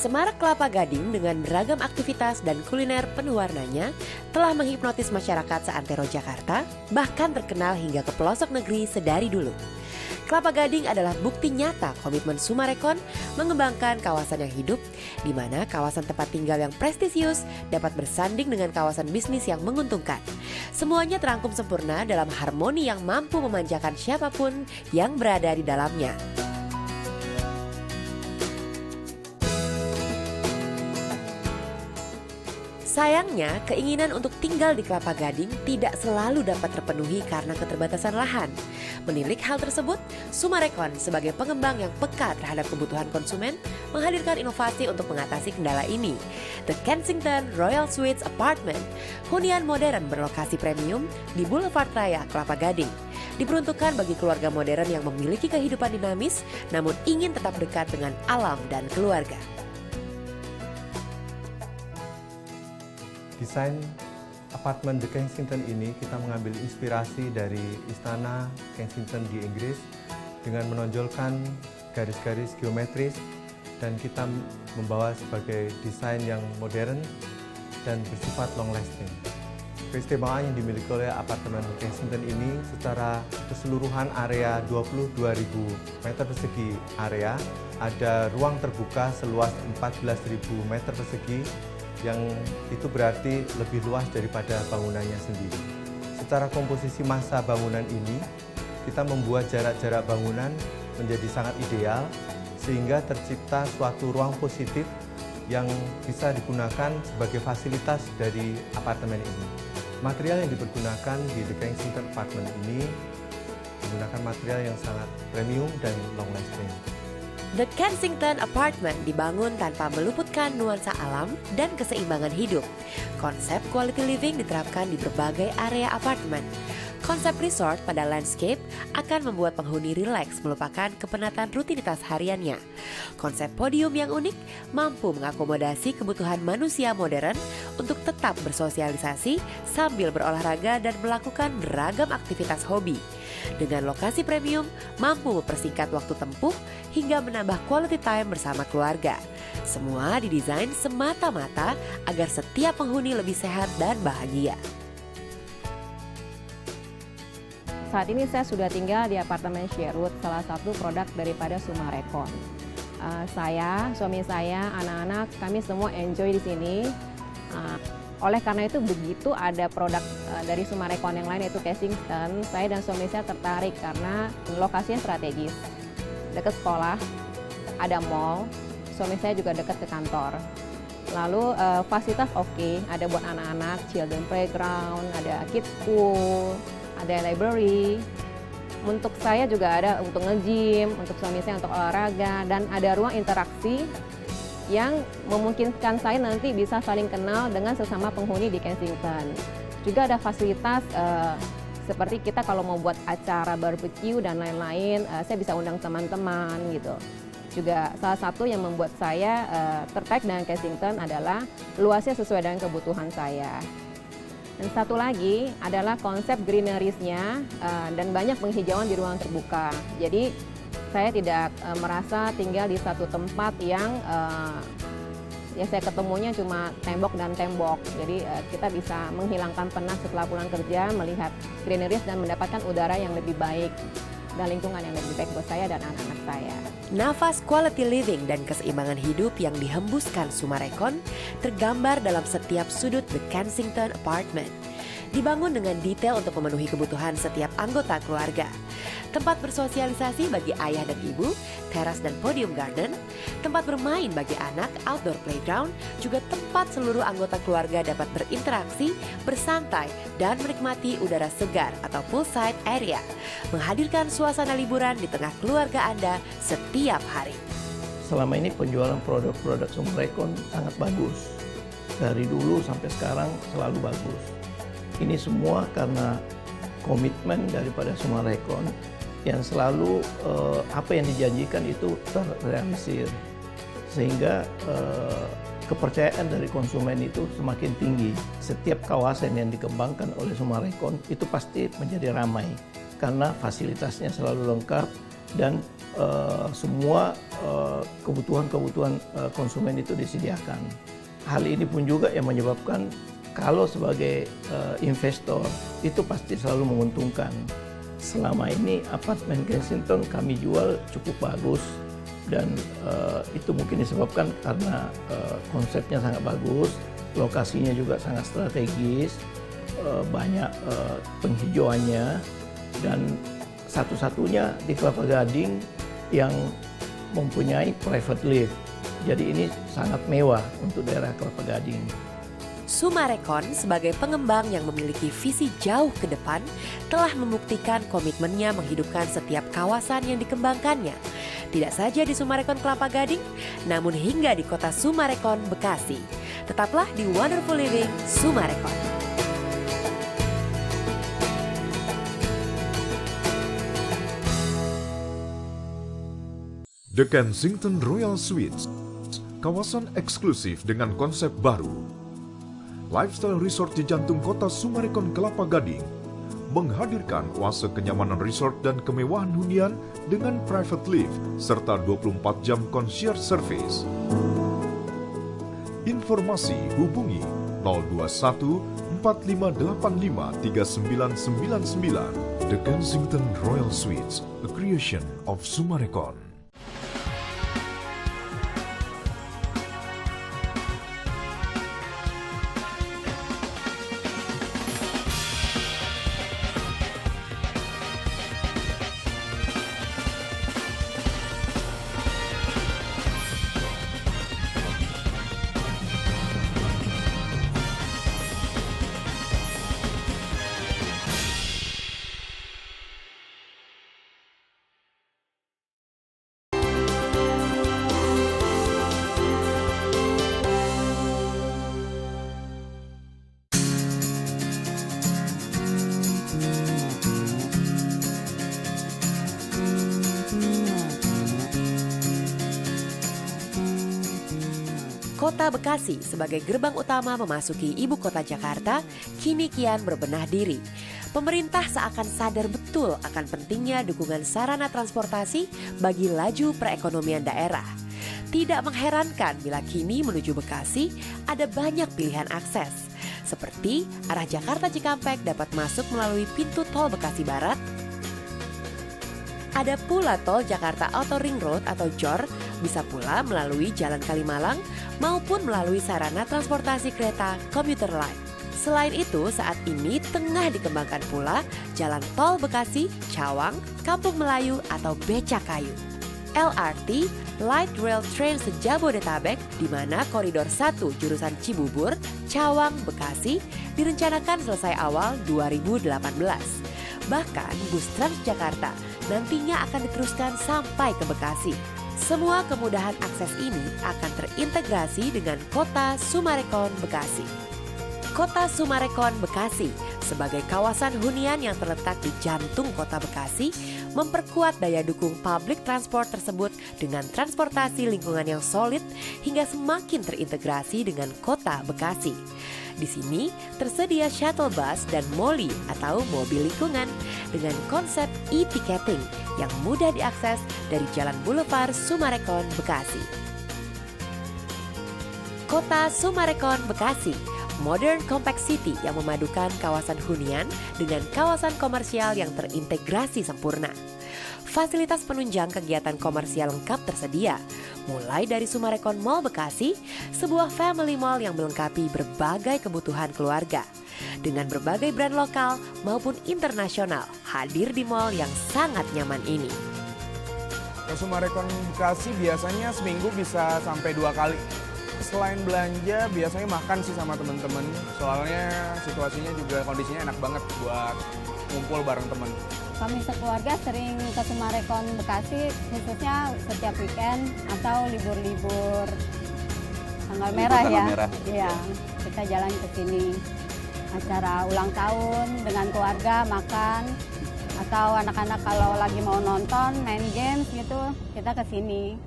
Semarak Kelapa Gading dengan beragam aktivitas dan kuliner penuh warnanya telah menghipnotis masyarakat seantero Jakarta, bahkan terkenal hingga ke pelosok negeri sedari dulu. Kelapa Gading adalah bukti nyata komitmen Summarecon mengembangkan kawasan yang hidup, di mana kawasan tempat tinggal yang prestisius dapat bersanding dengan kawasan bisnis yang menguntungkan. Semuanya terangkum sempurna dalam harmoni yang mampu memanjakan siapapun yang berada di dalamnya. Sayangnya, keinginan untuk tinggal di Kelapa Gading tidak selalu dapat terpenuhi karena keterbatasan lahan. Menilik hal tersebut, Summarecon sebagai pengembang yang peka terhadap kebutuhan konsumen menghadirkan inovasi untuk mengatasi kendala ini. The Kensington Royal Suites Apartment, hunian modern berlokasi premium di Boulevard Raya, Kelapa Gading. Diperuntukkan bagi keluarga modern yang memiliki kehidupan dinamis, namun ingin tetap dekat dengan alam dan keluarga. Desain apartemen The Kensington ini kita mengambil inspirasi dari istana Kensington di Inggris dengan menonjolkan garis-garis geometris dan kita membawa sebagai desain yang modern dan bersifat long lasting. Keistimewaan yang dimiliki oleh apartemen Kensington ini secara keseluruhan area 22.000 meter persegi area, ada ruang terbuka seluas 14.000 meter persegi yang itu berarti lebih luas daripada bangunannya sendiri. Secara komposisi massa bangunan ini, kita membuat jarak-jarak bangunan menjadi sangat ideal sehingga tercipta suatu ruang positif yang bisa digunakan sebagai fasilitas dari apartemen ini. Material yang dipergunakan di The Kensington Apartment ini menggunakan material yang sangat premium dan long lasting. The Kensington Apartment dibangun tanpa meluputkan nuansa alam dan keseimbangan hidup. Konsep quality living diterapkan di berbagai area apartemen. Konsep resort pada landscape akan membuat penghuni rileks melupakan kepenatan rutinitas hariannya. Konsep podium yang unik mampu mengakomodasi kebutuhan manusia modern untuk tetap bersosialisasi sambil berolahraga dan melakukan beragam aktivitas hobi. Dengan lokasi premium, mampu mempersingkat waktu tempuh hingga menambah quality time bersama keluarga. Semua didesain semata-mata agar setiap penghuni lebih sehat dan bahagia. Saat ini saya sudah tinggal di apartemen Sherwood, salah satu produk daripada Summarecon. Saya, suami saya, anak-anak, kami semua enjoy di sini. Oleh karena itu begitu ada produk dari Summarecon yang lain yaitu Kensington, saya dan suami saya tertarik karena lokasinya strategis, dekat sekolah, ada mall, suami saya juga dekat ke kantor. Lalu fasilitas oke, ada buat anak-anak, children playground, ada kids pool, ada library. Untuk saya juga ada untuk nge-gym, untuk suami saya untuk olahraga, dan ada ruang interaksi yang memungkinkan saya nanti bisa saling kenal dengan sesama penghuni di Kensington. Juga ada fasilitas seperti kita kalau mau buat acara barbecue dan lain-lain, saya bisa undang teman-teman gitu. Juga salah satu yang membuat saya tertarik dengan Kensington adalah luasnya sesuai dengan kebutuhan saya. Dan satu lagi adalah konsep greeneries-nya dan banyak penghijauan di ruang terbuka. Jadi saya tidak merasa tinggal di satu tempat yang ya saya ketemunya cuma tembok dan tembok. Jadi kita bisa menghilangkan penat setelah pulang kerja, melihat greeneries dan mendapatkan udara yang lebih baik dan lingkungan yang lebih baik buat saya dan anak-anak saya. Nafas quality living dan keseimbangan hidup yang dihembuskan Summarecon tergambar dalam setiap sudut The Kensington Apartment. Dibangun dengan detail untuk memenuhi kebutuhan setiap anggota keluarga. Tempat bersosialisasi bagi ayah dan ibu, teras dan podium garden, tempat bermain bagi anak, outdoor playground, juga tempat seluruh anggota keluarga dapat berinteraksi, bersantai, dan menikmati udara segar atau poolside area. Menghadirkan suasana liburan di tengah keluarga Anda setiap hari. Selama ini penjualan produk-produk Summarecon sangat bagus. Dari dulu sampai sekarang selalu bagus. Ini semua karena komitmen daripada Summarecon yang selalu apa yang dijanjikan itu terrealisir. Sehingga kepercayaan dari konsumen itu semakin tinggi. Setiap kawasan yang dikembangkan oleh Summarecon itu pasti menjadi ramai. Karena fasilitasnya selalu lengkap dan semua kebutuhan-kebutuhan konsumen itu disediakan. Hal ini pun juga yang menyebabkan kalau sebagai investor itu pasti selalu menguntungkan. Selama ini apartemen Kensington kami jual cukup bagus dan itu mungkin disebabkan karena konsepnya sangat bagus, lokasinya juga sangat strategis, banyak penghijauannya, dan satu-satunya di Kelapa Gading yang mempunyai private lift. Jadi ini sangat mewah untuk daerah Kelapa Gading. Sumarekon sebagai pengembang yang memiliki visi jauh ke depan telah membuktikan komitmennya menghidupkan setiap kawasan yang dikembangkannya. Tidak saja di Sumarekon Kelapa Gading, namun hingga di kota Sumarekon, Bekasi. Tetaplah di Wonderful Living Sumarekon. The Kensington Royal Suites, kawasan eksklusif dengan konsep baru. Lifestyle resort di jantung kota Sumarekon Kelapa Gading menghadirkan oase kenyamanan resort dan kemewahan hunian dengan private lift serta 24 jam concierge service. Informasi hubungi 021 4585 3999. The Kensington Royal Suites, a creation of Sumarekon. Kota Bekasi sebagai gerbang utama memasuki ibu kota Jakarta kini kian berbenah diri. Pemerintah seakan sadar betul akan pentingnya dukungan sarana transportasi bagi laju perekonomian daerah. Tidak mengherankan bila kini menuju Bekasi ada banyak pilihan akses. Seperti arah Jakarta Cikampek dapat masuk melalui pintu tol Bekasi Barat. Ada pula tol Jakarta Outer Ring Road atau JOR, bisa pula melalui Jalan Kalimalang maupun melalui sarana transportasi kereta komuter lain. Selain itu, saat ini tengah dikembangkan pula Jalan Tol Bekasi, Cawang, Kampung Melayu atau Becakayu. LRT, Light Rail Train se-Jabodetabek, di mana koridor 1 jurusan Cibubur, Cawang, Bekasi direncanakan selesai awal 2018. Bahkan bus Transjakarta nantinya akan diteruskan sampai ke Bekasi. Semua kemudahan akses ini akan terintegrasi dengan Kota Sumarekon Bekasi. Kota Sumarekon Bekasi sebagai kawasan hunian yang terletak di jantung kota Bekasi memperkuat daya dukung public transport tersebut dengan transportasi lingkungan yang solid hingga semakin terintegrasi dengan kota Bekasi. Di sini tersedia shuttle bus dan MOLI atau mobil lingkungan dengan konsep e-ticketing yang mudah diakses dari Jalan Boulevard Sumarekon Bekasi. Kota Sumarekon Bekasi, modern compact city yang memadukan kawasan hunian dengan kawasan komersial yang terintegrasi sempurna. Fasilitas penunjang kegiatan komersial lengkap tersedia, mulai dari Sumarekon Mall Bekasi, sebuah family mall yang melengkapi berbagai kebutuhan keluarga. Dengan berbagai brand lokal maupun internasional hadir di mall yang sangat nyaman ini. Ke Sumarekon Bekasi biasanya seminggu bisa sampai 2 kali. Selain belanja, biasanya makan sih sama teman-teman. Soalnya situasinya juga kondisinya enak banget buat ngumpul bareng teman. Kami sekeluarga sering ke Sumarekon Bekasi, khususnya setiap weekend atau libur-libur tanggal merah ya. Iya, kita jalan ke sini. Acara ulang tahun dengan keluarga, makan, atau anak-anak kalau lagi mau nonton, main games gitu, kita ke sini.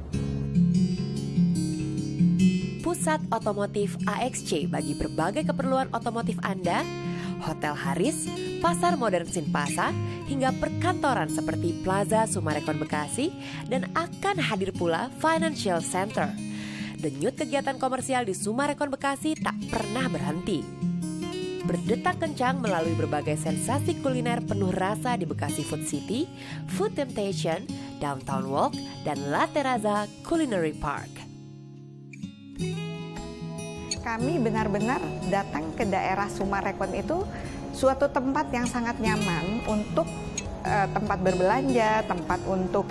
Pusat otomotif AXC bagi berbagai keperluan otomotif Anda, Hotel Haris, Pasar Modern Sinpasa, hingga perkantoran seperti Plaza Sumarekon Bekasi, dan akan hadir pula Financial Center. Denyut kegiatan komersial di Sumarekon Bekasi tak pernah berhenti. Berdetak kencang melalui berbagai sensasi kuliner penuh rasa di Bekasi Food City, Food Temptation, Downtown Walk, dan La Terraza Culinary Park. Kami benar-benar datang ke daerah Sumarekon itu suatu tempat yang sangat nyaman untuk tempat berbelanja, tempat untuk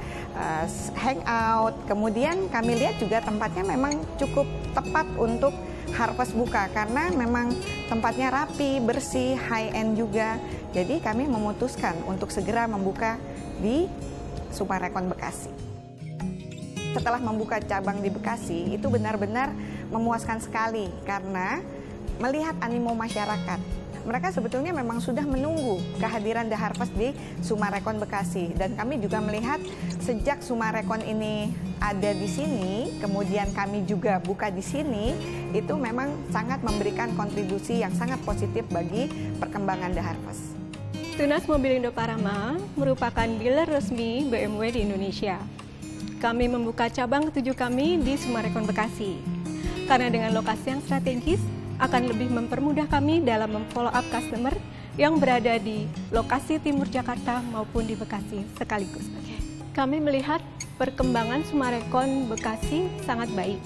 hangout. Kemudian kami lihat juga tempatnya memang cukup tepat untuk harvest buka karena memang tempatnya rapi, bersih, high-end juga. Jadi kami memutuskan untuk segera membuka di Sumarekon Bekasi. Setelah membuka cabang di Bekasi, itu benar-benar memuaskan sekali karena melihat animo masyarakat. Mereka sebetulnya memang sudah menunggu kehadiran The Harvest di Sumarekon Bekasi. Dan kami juga melihat sejak Sumarekon ini ada di sini, kemudian kami juga buka di sini, itu memang sangat memberikan kontribusi yang sangat positif bagi perkembangan The Harvest. Tunas Mobilindo Parama merupakan dealer resmi BMW di Indonesia. Kami membuka cabang ke-7 kami di Sumarekon Bekasi. Karena dengan lokasi yang strategis, akan lebih mempermudah kami dalam memfollow up customer yang berada di lokasi timur Jakarta maupun di Bekasi sekaligus. Kami melihat perkembangan Sumarekon Bekasi sangat baik.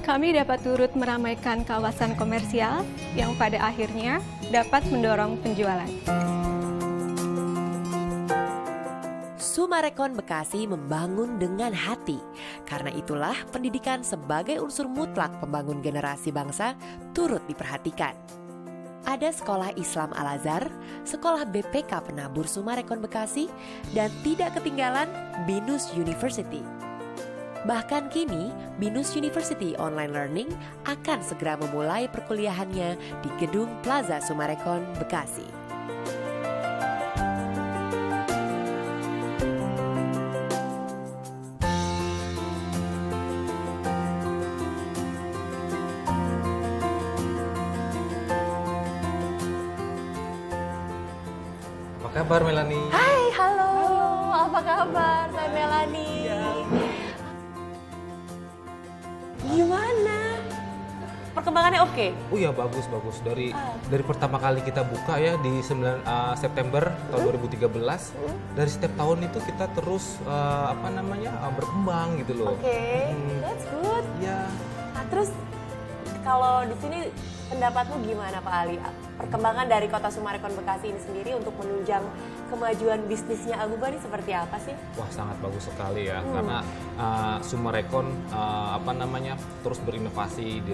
Kami dapat turut meramaikan kawasan komersial yang pada akhirnya dapat mendorong penjualan. Sumarekon Bekasi membangun dengan hati. Karena itulah pendidikan sebagai unsur mutlak pembangun generasi bangsa turut diperhatikan. Ada Sekolah Islam Al-Azhar, Sekolah BPK Penabur Sumarekon Bekasi, dan tidak ketinggalan BINUS University. Bahkan kini, BINUS University Online Learning akan segera memulai perkuliahannya di Gedung Plaza Sumarekon Bekasi. Apa kabar Melanie? Hai, halo. Apa kabar? Saya Melanie. Gimana? Perkembangannya oke? Oh iya, bagus. Dari pertama kali kita buka ya di 9 September tahun 2013, dari setiap tahun itu kita terus berkembang gitu loh. Oke, that's good. Iya. Nah, terus kalau di sini pendapatmu gimana Pak Ali? Perkembangan dari Kota Sumarekon Bekasi ini sendiri untuk menunjang kemajuan bisnisnya Aguba ini seperti apa sih? Wah, sangat bagus sekali ya, karena Sumarekon terus berinovasi di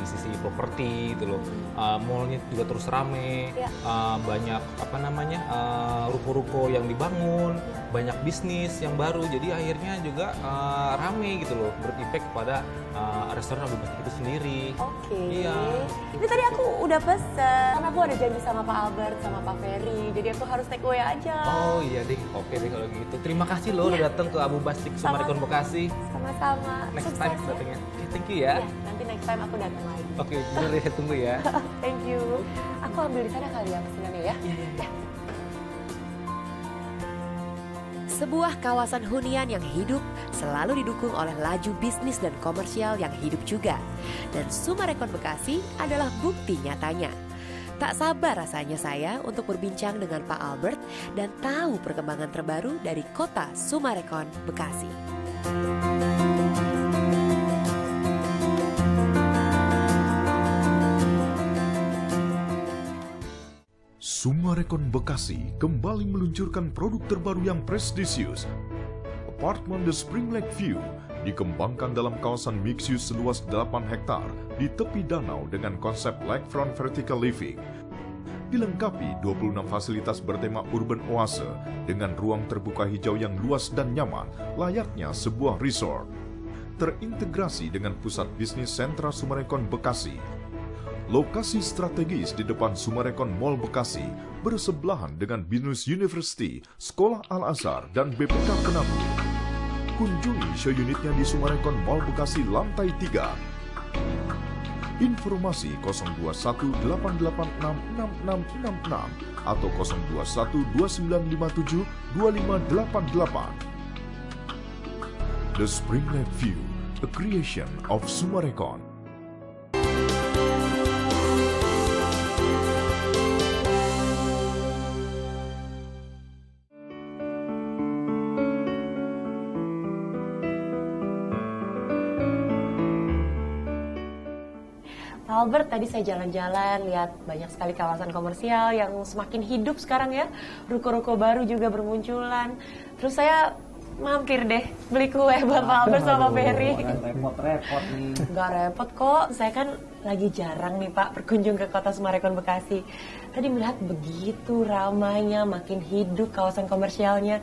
sisi properti gitu loh. Mallnya juga terus rame, banyak ruko-ruko yang dibangun, banyak bisnis yang baru, jadi akhirnya juga rame gitu loh, berimpact kepada restoran Aguba itu sendiri. Oke. Iya. Ini tadi aku udah pesen, karena aku ada janji sama Pak Albert, sama Pak Ferry, jadi aku harus take away aja. Oh iya deh, oke deh kalau gitu. Terima kasih loh udah datang ke Abu Bastik Sumarekon Bekasi. Sama-sama. Next Sukses time ya. datangnya. Oke, thank you ya. Iya, nanti next time aku datang lagi. Oke, bener deh, tunggu ya. Thank you. Aku ambil di sana kali ya pesenannya ya. Iya. Sebuah kawasan hunian yang hidup selalu didukung oleh laju bisnis dan komersial yang hidup juga. Dan Sumarekon Bekasi adalah bukti nyatanya. Tak sabar rasanya saya untuk berbincang dengan Pak Albert dan tahu perkembangan terbaru dari Kota Sumarekon Bekasi. Sumarekon Bekasi kembali meluncurkan produk terbaru yang prestisius. Apartemen The Spring Lake View dikembangkan dalam kawasan mixed use seluas 8 hektar di tepi danau dengan konsep lakefront vertical living. Dilengkapi 26 fasilitas bertema urban oase dengan ruang terbuka hijau yang luas dan nyaman, layaknya sebuah resort. Terintegrasi dengan pusat bisnis sentra Sumarekon Bekasi. Lokasi strategis di depan Sumarekon Mall Bekasi bersebelahan dengan BINUS University, Sekolah Al-Azhar, dan BPK Penabur. Kunjungi show unitnya di Sumarekon Mall Bekasi lantai 3. Informasi 0218866666 atau 0212957258. The Springlet View, a creation of Sumarekon. Pak Albert, tadi saya jalan-jalan, lihat banyak sekali kawasan komersial yang semakin hidup sekarang ya. Ruko-ruko baru juga bermunculan. Terus saya mampir deh beli kue buat Pak Albert sama Pak Ferry. Repot-repot nih. Nggak repot kok, saya kan lagi jarang nih Pak berkunjung ke kota Sumarekon Bekasi. Tadi melihat begitu ramainya, makin hidup kawasan komersialnya.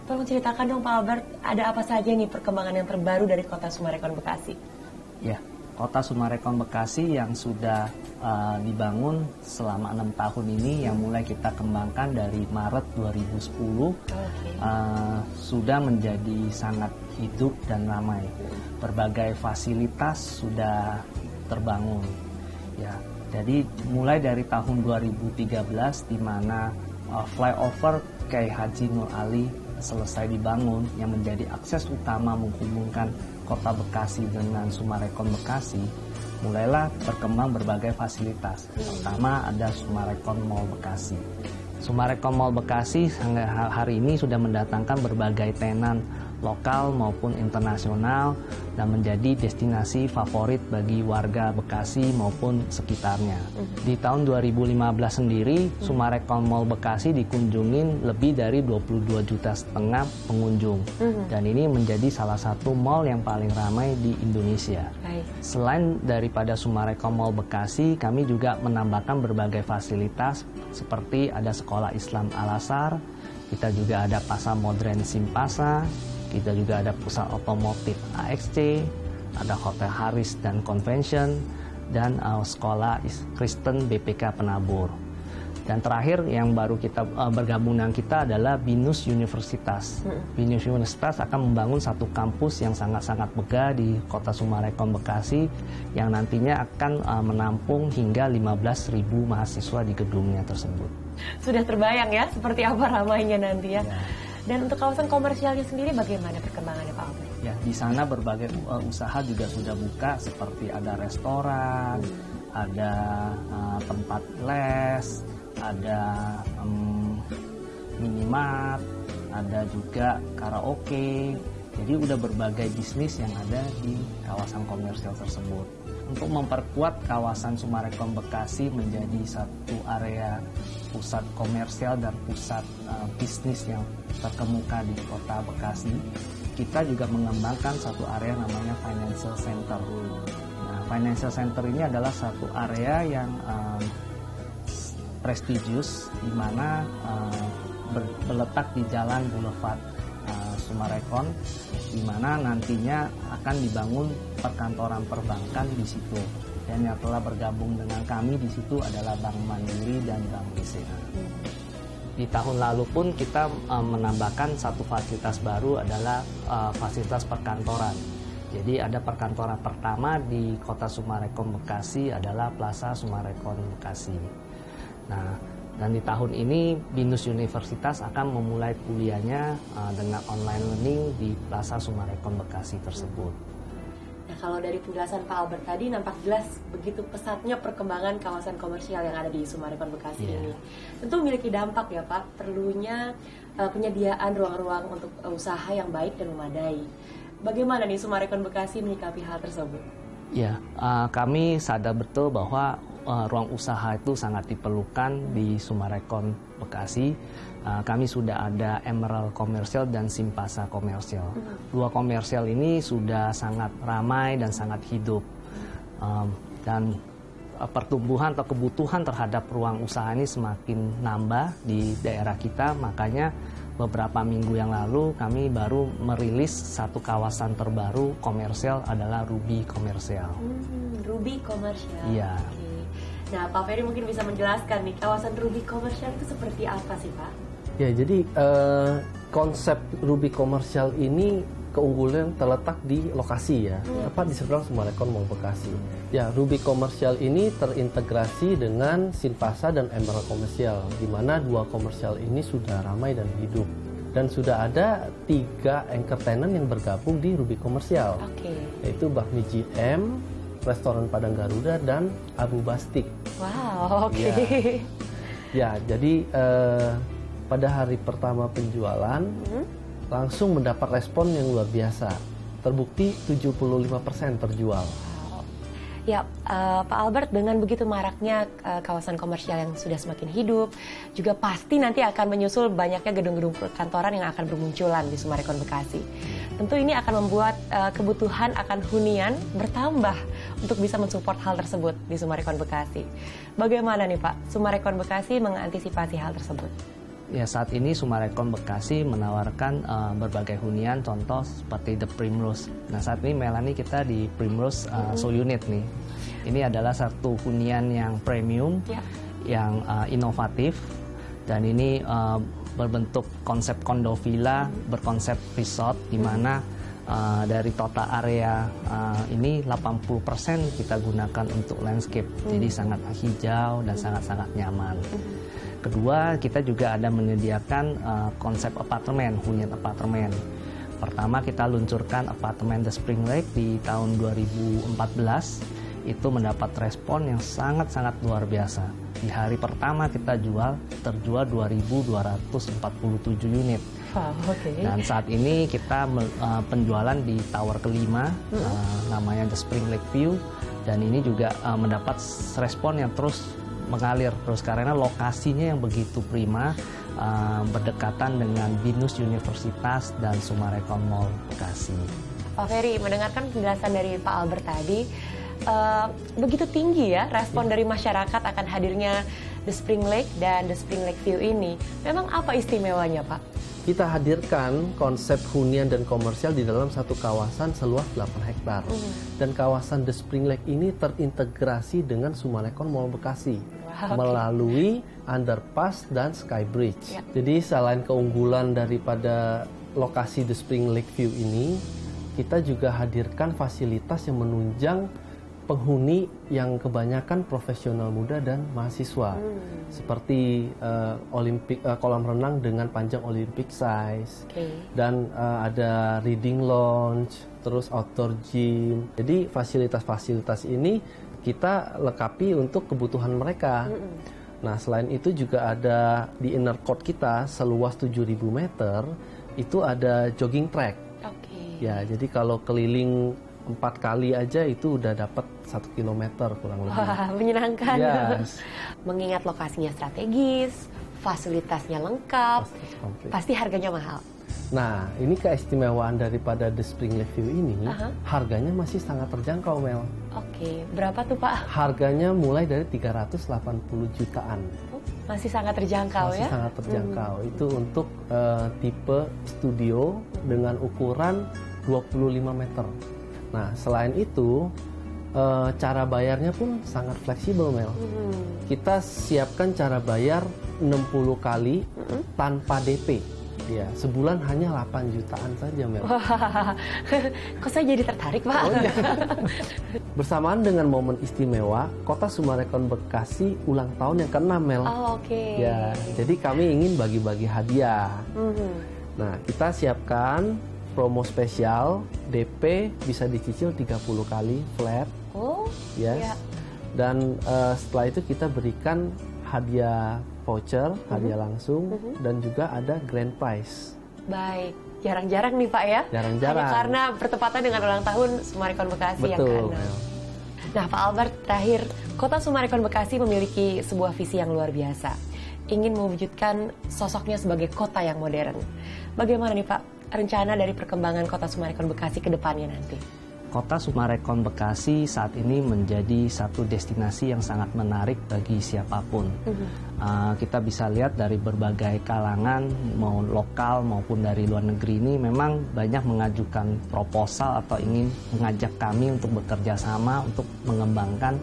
Tolong ceritakan dong Pak Albert, ada apa saja nih perkembangan yang terbaru dari kota Sumarekon Bekasi? Ya, Kota Sumarekon Bekasi yang sudah dibangun selama 6 tahun ini, yang mulai kita kembangkan dari Maret 2010, sudah menjadi sangat hidup dan ramai. Berbagai fasilitas sudah terbangun. Ya, jadi mulai dari tahun 2013 di mana flyover Kyai Haji Nur Ali selesai dibangun, yang menjadi akses utama menghubungkan Kota Bekasi dengan Sumarekon Bekasi, mulailah berkembang berbagai fasilitas. Pertama ada Sumarekon Mall Bekasi. Sumarekon Mall Bekasi hingga hari ini sudah mendatangkan berbagai tenan lokal maupun internasional dan menjadi destinasi favorit bagi warga Bekasi maupun sekitarnya. Di tahun 2015 sendiri, Sumarekon Mall Bekasi dikunjungin lebih dari 22,5 juta pengunjung. Dan ini menjadi salah satu mall yang paling ramai di Indonesia. Selain daripada Sumarekon Mall Bekasi, kami juga menambahkan berbagai fasilitas seperti ada Sekolah Islam Al-Azhar, kita juga ada Pasar Modern Simpasa, kita juga ada pusat otomotif AXC, ada Hotel Haris dan Convention, dan sekolah Kristen BPK Penabur. Dan terakhir yang baru kita bergabung dengan kita adalah BINUS Universitas. BINUS Universitas akan membangun satu kampus yang sangat-sangat megah di Kota Sumarekon Bekasi, yang nantinya akan menampung hingga 15.000 mahasiswa di gedungnya tersebut. Sudah terbayang ya seperti apa ramainya nanti ya. Dan untuk kawasan komersialnya sendiri bagaimana perkembangannya Pak Albert? Ya, di sana berbagai usaha juga sudah buka, seperti ada restoran, ada tempat les, ada minimart, ada juga karaoke. Jadi udah berbagai bisnis yang ada di kawasan komersial tersebut. Untuk memperkuat kawasan Sumarekon Bekasi menjadi satu area pusat komersial dan pusat bisnis yang terkemuka di Kota Bekasi, kita juga mengembangkan satu area namanya Financial Center. Nah, Financial Center ini adalah satu area yang prestigious, di mana berletak di Jalan Boulevard Sumarekon, di mana nantinya akan dibangun perkantoran perbankan di situ. Dan yang telah bergabung dengan kami di situ adalah Bank Mandiri dan Bank BCA. Di tahun lalu pun kita menambahkan satu fasilitas baru, adalah fasilitas perkantoran. Jadi ada perkantoran pertama di Kota Sumarekon Bekasi adalah Plaza Sumarekon Bekasi. Nah, dan di tahun ini BINUS Universitas akan memulai kuliahnya dengan online learning di Plaza Sumarekon Bekasi tersebut. Nah, kalau dari penjelasan Pak Albert tadi nampak jelas begitu pesatnya perkembangan kawasan komersial yang ada di Sumarekon Bekasi ini. Tentu memiliki dampak ya Pak, perlunya penyediaan ruang-ruang untuk usaha yang baik dan memadai. Bagaimana nih Sumarekon Bekasi menyikapi hal tersebut? Ya, kami sadar betul bahwa ruang usaha itu sangat diperlukan di Sumarekon Bekasi. Kami sudah ada Emerald Komersial dan Simpasa Komersial. Dua komersial ini sudah sangat ramai dan sangat hidup. Dan pertumbuhan atau kebutuhan terhadap ruang usaha ini semakin nambah di daerah kita. Makanya beberapa minggu yang lalu kami baru merilis satu kawasan terbaru komersial, adalah Ruby Komersial. Ruby Komersial. Iya. Nah, Pak Ferry mungkin bisa menjelaskan nih, kawasan Ruby Komersial itu seperti apa sih Pak? Ya, jadi konsep Ruby Komersial ini keunggulan terletak di lokasi ya, tepat di seberang Sumarekon Mall Bekasi. Ya, Ruby Komersial ini terintegrasi dengan Sinpasa dan Emerald Komersial, di mana dua komersial ini sudah ramai dan hidup. Dan sudah ada 3 anchor tenant yang bergabung di Ruby Komersial, yaitu Bakmi GM, Restoran Padang Garuda, dan Abu Bastik. Wow, oke. Ya, jadi pada hari pertama penjualan langsung mendapat respon yang luar biasa. Terbukti 75% terjual. Ya, Pak Albert, dengan begitu maraknya kawasan komersial yang sudah semakin hidup, juga pasti nanti akan menyusul banyaknya gedung-gedung perkantoran yang akan bermunculan di Sumarekon Bekasi. Tentu ini akan membuat kebutuhan akan hunian bertambah untuk bisa mensupport hal tersebut di Sumarekon Bekasi. Bagaimana nih Pak, Sumarekon Bekasi mengantisipasi hal tersebut? Ya, saat ini Sumarekon Bekasi menawarkan berbagai hunian, contoh seperti The Primrose. Nah, saat ini Melanie kita di Primrose Soul Unit nih. Ini adalah satu hunian yang premium, yang inovatif, dan ini berbentuk konsep condo villa, berkonsep resort, di mana dari total area ini 80% kita gunakan untuk landscape, jadi sangat hijau dan sangat-sangat nyaman. Kedua, kita juga ada menyediakan konsep apartemen, hunian apartemen. Pertama, kita luncurkan apartemen The Spring Lake di tahun 2014. Itu mendapat respon yang sangat-sangat luar biasa. Di hari pertama kita terjual 2.247 unit. Dan saat ini kita penjualan di tower kelima, namanya The Spring Lake View. Dan ini juga mendapat respon yang terus mengalir terus karena lokasinya yang begitu prima, berdekatan dengan BINUS Universitas dan Sumarekon Mall Bekasi. Pak Ferry, mendengarkan penjelasan dari Pak Albert tadi, begitu tinggi ya respon dari masyarakat akan hadirnya The Spring Lake dan The Spring Lake View ini. Memang apa istimewanya Pak? Kita hadirkan konsep hunian dan komersial di dalam satu kawasan seluas 8 hektar. Dan kawasan The Spring Lake ini terintegrasi dengan Sumarekon Mall Bekasi melalui underpass dan skybridge. Jadi selain keunggulan daripada lokasi The Spring Lake View ini, kita juga hadirkan fasilitas yang menunjang penghuni yang kebanyakan profesional muda dan mahasiswa, seperti kolam renang dengan panjang Olympic size, dan ada reading lounge, terus outdoor gym. Jadi fasilitas-fasilitas ini kita lengkapi untuk kebutuhan mereka. Nah, selain itu juga ada di inner court kita seluas 7.000 meter, itu ada jogging track. Ya, jadi kalau keliling 4 kali aja itu udah dapat 1 kilometer kurang lebih. Wah, menyenangkan. Yes. Mengingat lokasinya strategis, fasilitasnya lengkap, pasti harganya mahal. Nah, ini keistimewaan daripada The Spring Lake View ini, harganya masih sangat terjangkau, Mel. Oke, berapa tuh Pak? Harganya mulai dari 380 jutaan. Masih sangat terjangkau masih ya? Sangat terjangkau. Itu untuk tipe studio dengan ukuran 25 meter. Nah, selain itu, cara bayarnya pun sangat fleksibel, Mel. Kita siapkan cara bayar 60 kali tanpa DP. Ya, sebulan hanya 8 jutaan saja, Mel. Wah, kok saya jadi tertarik, Pak? Oh, iya. Bersamaan dengan momen istimewa, Kota Sumarekon Bekasi ulang tahun yang ke-6, Mel. Oh, oke. Ya, jadi kami ingin bagi-bagi hadiah. Nah, kita siapkan promo spesial, DP bisa dicicil 30 kali flat. Oh, yes. Ya. Dan setelah itu kita berikan hadiah voucher, hadiah langsung, dan juga ada grand prize. Baik, jarang-jarang nih Pak ya? Jarang-jarang. Hanya karena bertepatan dengan ulang tahun Sumarekon Bekasi. Betul, yang ke-6. Nah, Pak Albert, terakhir, Kota Sumarekon Bekasi memiliki sebuah visi yang luar biasa. Ingin mewujudkan sosoknya sebagai kota yang modern. Bagaimana nih Pak rencana dari perkembangan Kota Sumarekon Bekasi ke depannya nanti? Kota Sumarekon Bekasi saat ini menjadi satu destinasi yang sangat menarik bagi siapapun. Kita bisa lihat dari berbagai kalangan, mau lokal maupun dari luar negeri ini memang banyak mengajukan proposal atau ingin mengajak kami untuk bekerja sama untuk mengembangkan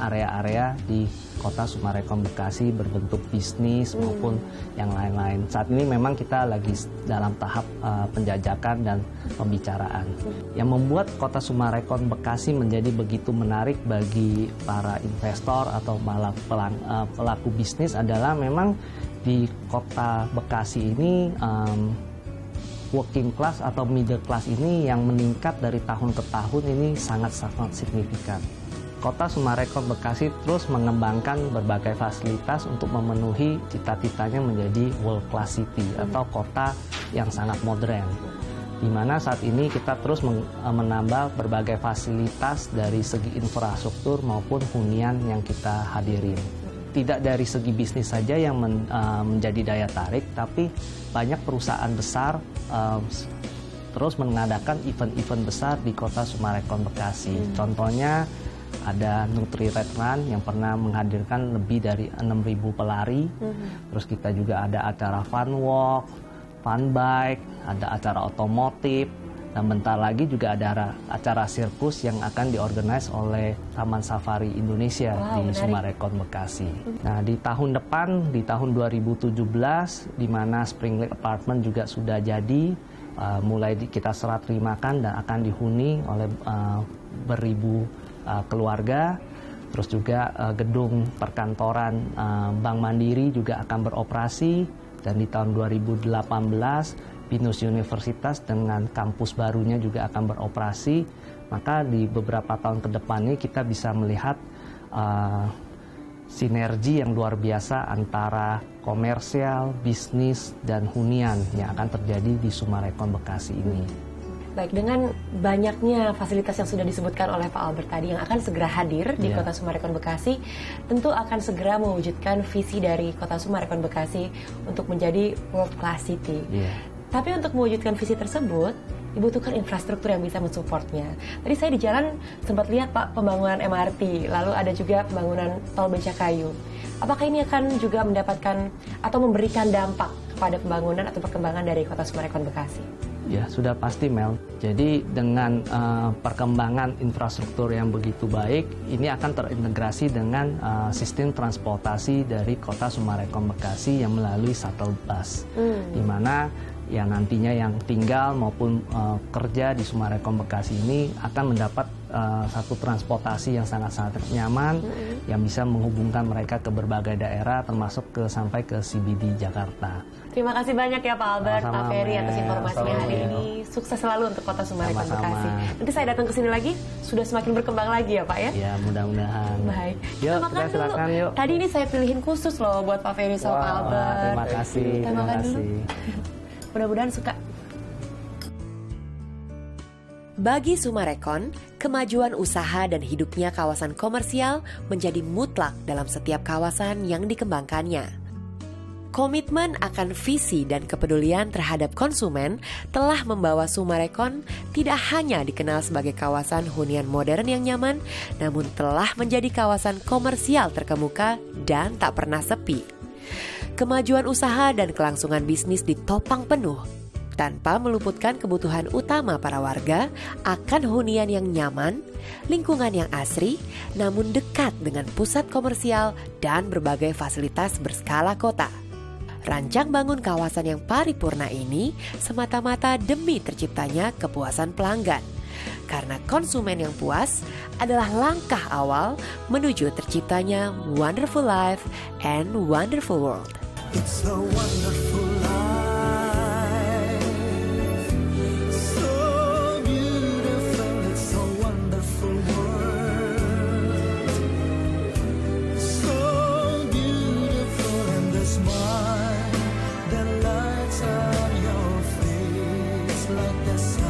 area-area di Kota Sumarekon Bekasi berbentuk bisnis maupun yang lain-lain. Saat ini memang kita lagi dalam tahap penjajakan dan pembicaraan. Yang membuat Kota Sumarekon Bekasi menjadi begitu menarik bagi para investor atau pelaku bisnis adalah memang di Kota Bekasi ini working class atau middle class ini yang meningkat dari tahun ke tahun ini sangat-sangat signifikan. Kota Sumarekon Bekasi terus mengembangkan berbagai fasilitas untuk memenuhi cita-citanya menjadi world class city atau kota yang sangat modern. Di mana saat ini kita terus menambah berbagai fasilitas dari segi infrastruktur maupun hunian yang kita hadirin. Tidak dari segi bisnis saja yang menjadi daya tarik, tapi banyak perusahaan besar terus mengadakan event-event besar di Kota Sumarekon Bekasi. Contohnya ada Nutri Red Run yang pernah menghadirkan lebih dari 6.000 pelari. Terus kita juga ada acara fun walk, fun bike, ada acara otomotif, dan bentar lagi juga ada acara sirkus yang akan diorganize oleh Taman Safari Indonesia di Sumarekon Bekasi. Nah, di tahun depan, di tahun 2017, di mana Spring Lake Apartment juga sudah jadi, mulai kita serah terimakan dan akan dihuni oleh beribu keluarga. Terus juga gedung perkantoran Bank Mandiri juga akan beroperasi, dan di tahun 2018 Binus Universitas dengan kampus barunya juga akan beroperasi. Maka di beberapa tahun ke depannya kita bisa melihat sinergi yang luar biasa antara komersial, bisnis, dan hunian yang akan terjadi di Sumarekon Bekasi ini. Baik, dengan banyaknya fasilitas yang sudah disebutkan oleh Pak Albert tadi yang akan segera hadir di Kota Sumarekon Bekasi, tentu akan segera mewujudkan visi dari Kota Sumarekon Bekasi untuk menjadi world class city. Tapi untuk mewujudkan visi tersebut, dibutuhkan infrastruktur yang bisa mensupportnya. Tadi saya di jalan sempat lihat Pak pembangunan MRT, lalu ada juga pembangunan tol Becakayu. Apakah ini akan juga mendapatkan atau memberikan dampak kepada pembangunan atau perkembangan dari Kota Sumarekon Bekasi? Ya, sudah pasti Mel. Jadi dengan perkembangan infrastruktur yang begitu baik, ini akan terintegrasi dengan sistem transportasi dari Kota Sumarekon Bekasi yang melalui shuttle bus. Di mana ya nantinya yang tinggal maupun kerja di Sumarekon Bekasi ini akan mendapat satu transportasi yang sangat-sangat nyaman yang bisa menghubungkan mereka ke berbagai daerah termasuk sampai ke CBD Jakarta. Terima kasih banyak ya Pak Albert, Pak Ferry atas informasinya hari ini. Sukses selalu untuk Kota Sumarekon Bekasi. Nanti saya datang ke sini lagi, sudah semakin berkembang lagi ya Pak ya? Ya, mudah-mudahan. Baik. Yuk, kita silakan yuk. Tadi ini saya pilihin khusus loh buat Pak Ferry sama Pak Albert. Terima kasih. Kita makan dulu. Mudah-mudahan suka. Bagi Sumarekon, kemajuan usaha dan hidupnya kawasan komersial menjadi mutlak dalam setiap kawasan yang dikembangkannya. Komitmen akan visi dan kepedulian terhadap konsumen telah membawa Sumarekon tidak hanya dikenal sebagai kawasan hunian modern yang nyaman, namun telah menjadi kawasan komersial terkemuka dan tak pernah sepi. Kemajuan usaha dan kelangsungan bisnis ditopang penuh, tanpa meluputkan kebutuhan utama para warga akan hunian yang nyaman, lingkungan yang asri, namun dekat dengan pusat komersial dan berbagai fasilitas berskala kota. Rancang bangun kawasan yang paripurna ini semata-mata demi terciptanya kepuasan pelanggan. Karena konsumen yang puas adalah langkah awal menuju terciptanya wonderful life and wonderful world. It's a wonderful life, so beautiful, it's a wonderful world, so beautiful, and the smile that lights up your face like the sun.